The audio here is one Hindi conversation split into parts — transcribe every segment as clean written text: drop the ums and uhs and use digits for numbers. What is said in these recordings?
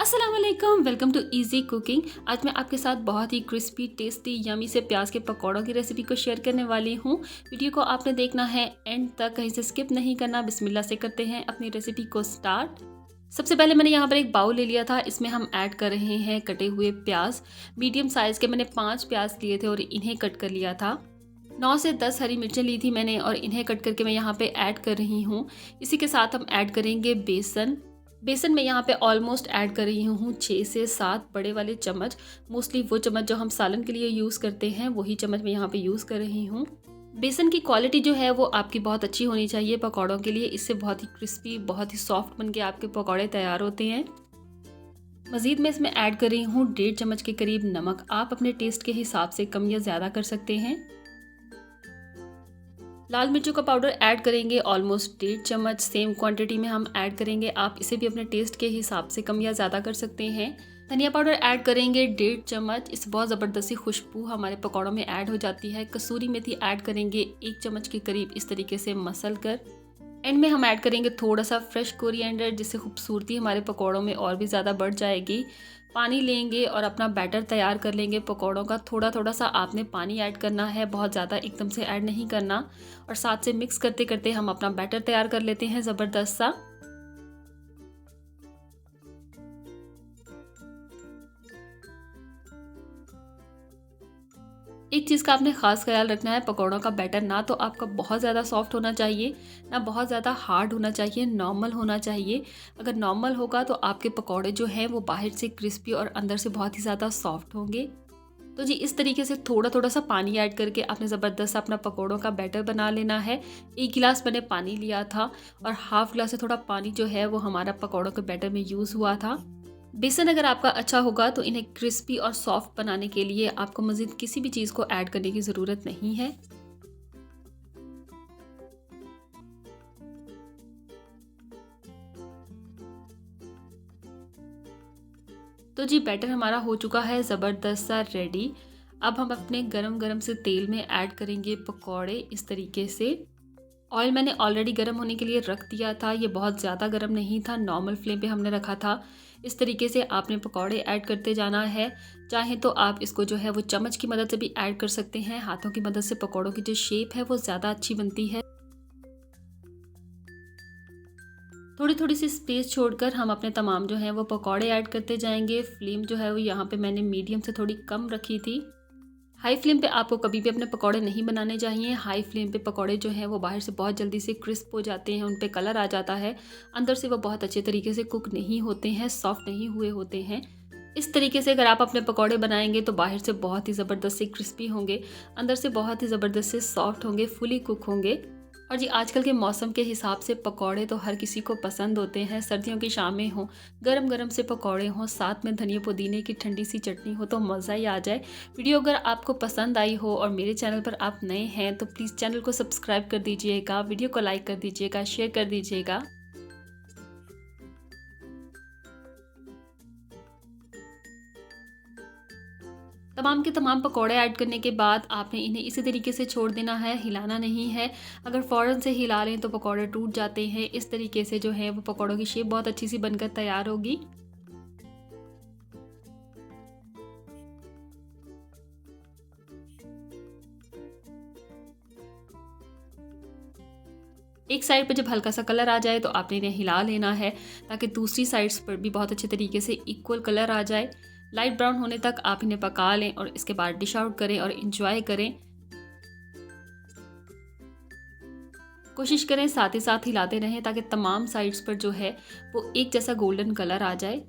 अस्सलाम वालेकुम, वेलकम टू इजी कुकिंग। आज मैं आपके साथ बहुत ही क्रिस्पी टेस्टी यमी से प्याज के पकौड़ों की रेसिपी को शेयर करने वाली हूँ। वीडियो को आपने देखना है एंड तक, कहीं से स्किप नहीं करना। बिस्मिल्लाह से करते हैं अपनी रेसिपी को स्टार्ट। सबसे पहले मैंने यहाँ पर एक बाउल ले लिया था, इसमें हम ऐड कर रहे हैं कटे हुए प्याज। मीडियम साइज़ के मैंने 5 प्याज लिए थे और इन्हें कट कर लिया था। 9 से 10 हरी मिर्चें ली थी मैंने और इन्हें कट करके मैं यहाँ पे ऐड कर रही हूँ। इसी के साथ हम ऐड करेंगे बेसन में यहाँ पे ऑलमोस्ट ऐड कर रही हूँ 6 से 7 बड़े वाले चम्मच। मोस्टली वो चम्मच जो हम सालन के लिए यूज़ करते हैं वही चम्मच मैं यहाँ पे यूज़ कर रही हूँ। बेसन की क्वालिटी जो है वो आपकी बहुत अच्छी होनी चाहिए पकौड़ों के लिए। इससे बहुत ही क्रिस्पी, बहुत ही सॉफ्ट बन के आपके पकौड़े तैयार होते हैं। मज़ीद मैं इसमें ऐड कर रही हूँ 1.5 चम्मच के करीब नमक। आप अपने टेस्ट के हिसाब से कम या ज़्यादा कर सकते हैं। लाल मिर्चों का पाउडर ऐड करेंगे ऑलमोस्ट 1.5 चम्मच। सेम क्वांटिटी में हम ऐड करेंगे, आप इसे भी अपने टेस्ट के हिसाब से कम या ज़्यादा कर सकते हैं। धनिया पाउडर ऐड करेंगे 1.5 चम्मच। इससे बहुत ज़बरदस्ती खुशबू हमारे पकौड़ों में ऐड हो जाती है। कसूरी मेथी ऐड करेंगे 1 चम्मच के करीब, इस तरीके से मसल कर। एंड में हम ऐड करेंगे थोड़ा सा फ्रेश कोरिएंडर, जिससे खूबसूरती हमारे पकौड़ों में और भी ज़्यादा बढ़ जाएगी। पानी लेंगे और अपना बैटर तैयार कर लेंगे पकौड़ों का। थोड़ा थोड़ा सा आपने पानी ऐड करना है, बहुत ज़्यादा एकदम से ऐड नहीं करना। और साथ से मिक्स करते करते हम अपना बैटर तैयार कर लेते हैं ज़बरदस्त सा। एक चीज़ का आपने ख़ास ख्याल रखना है, पकौड़ों का बैटर ना तो आपका बहुत ज़्यादा सॉफ्ट होना चाहिए, ना बहुत ज़्यादा हार्ड होना चाहिए, नॉर्मल होना चाहिए। अगर नॉर्मल होगा तो आपके पकौड़े जो हैं वो बाहर से क्रिस्पी और अंदर से बहुत ही ज़्यादा सॉफ्ट होंगे। तो जी इस तरीके से थोड़ा थोड़ा सा पानी ऐड करके आपने ज़बरदस्त अपना पकौड़ों का बैटर बना लेना है। 1 गिलास मैंने पानी लिया था और हाफ गिलास से थोड़ा पानी जो है वो हमारा पकौड़ों के बैटर में यूज़ हुआ था। बेसन अगर आपका अच्छा होगा तो इन्हें क्रिस्पी और सॉफ्ट बनाने के लिए आपको मज़ीद किसी भी चीज़ को ऐड करने की ज़रूरत नहीं है। तो जी बैटर हमारा हो चुका है ज़बरदस्त सा रेडी। अब हम अपने गरम गरम से तेल में ऐड करेंगे पकौड़े इस तरीके से। ऑयल मैंने ऑलरेडी गर्म होने के लिए रख दिया था, ये बहुत ज़्यादा गर्म नहीं था, नॉर्मल फ्लेम पे हमने रखा था। इस तरीके से आपने पकौड़े ऐड करते जाना है। चाहे तो आप इसको जो है वो चम्मच की मदद से भी ऐड कर सकते हैं। हाथों की मदद से पकौड़ों की जो शेप है वो ज़्यादा अच्छी बनती है। थोड़ी थोड़ी सी स्पेस छोड़कर हम अपने तमाम जो हैं वो पकौड़े ऐड करते जाएंगे। फ्लेम जो है वो यहाँ पे मैंने मीडियम से थोड़ी कम रखी थी। हाई फ्लेम पे आपको कभी भी अपने पकौड़े नहीं बनाने चाहिए। हाई फ्लेम पे पकौड़े जो हैं वो बाहर से बहुत जल्दी से क्रिस्प हो जाते हैं, उन पे कलर आ जाता है, अंदर से वो बहुत अच्छे तरीके से कुक नहीं होते हैं, सॉफ्ट नहीं हुए होते हैं। इस तरीके से अगर आप अपने पकौड़े बनाएंगे तो बाहर से बहुत ही ज़बरदस्त से क्रिस्पी होंगे, अंदर से बहुत ही ज़बरदस्त से सॉफ्ट होंगे, फुली कुक होंगे। और जी आजकल के मौसम के हिसाब से पकौड़े तो हर किसी को पसंद होते हैं। सर्दियों की शामें हों, गरम गरम से पकौड़े हों, साथ में धनिया पुदीने की ठंडी सी चटनी हो तो मज़ा ही आ जाए। वीडियो अगर आपको पसंद आई हो और मेरे चैनल पर आप नए हैं तो प्लीज़ चैनल को सब्सक्राइब कर दीजिएगा, वीडियो को लाइक कर दीजिएगा, शेयर कर दीजिएगा। तमाम के तमाम पकौड़े ऐड करने के बाद आपने इन्हें इसी तरीके से छोड़ देना है, हिलाना नहीं है। अगर फ़ौरन से हिला लें तो पकौड़े टूट जाते हैं। इस तरीके से जो है वो पकौड़ों की शेप बहुत अच्छी सी बनकर तैयार होगी। एक साइड पे जब हल्का सा कलर आ जाए तो आपने इन्हें हिला लेना है, ताकि दूसरी साइड्स पर भी बहुत अच्छे तरीके से इक्वल कलर आ जाए। लाइट ब्राउन होने तक आप इन्हें पका लें और इसके बाद डिश आउट करें और इंजॉय करें। कोशिश करें साथ ही साथ हिलाते रहें ताकि तमाम साइड्स पर जो है वो एक जैसा गोल्डन कलर आ जाए।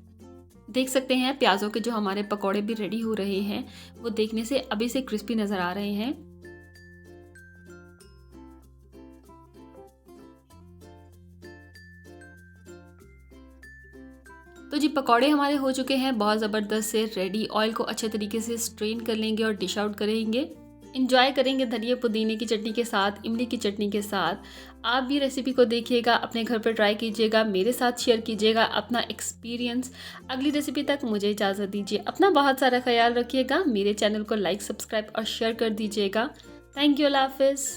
देख सकते हैं प्याज़ों के जो हमारे पकौड़े भी रेडी हो रहे हैं, वो देखने से अभी से क्रिस्पी नज़र आ रहे हैं। तो जी पकौड़े हमारे हो चुके हैं बहुत ज़बरदस्त से रेडी। ऑयल को अच्छे तरीके से स्ट्रेन कर लेंगे और डिश आउट करेंगे। इंजॉय करेंगे धनिया पुदीने की चटनी के साथ, इमली की चटनी के साथ। आप भी रेसिपी को देखिएगा, अपने घर पर ट्राई कीजिएगा, मेरे साथ शेयर कीजिएगा अपना एक्सपीरियंस। अगली रेसिपी तक मुझे इजाज़त दीजिए। अपना बहुत सारा ख्याल रखिएगा। मेरे चैनल को लाइक, सब्सक्राइब और शेयर कर दीजिएगा। थैंक यू, अल्लाह हाफ़िज़।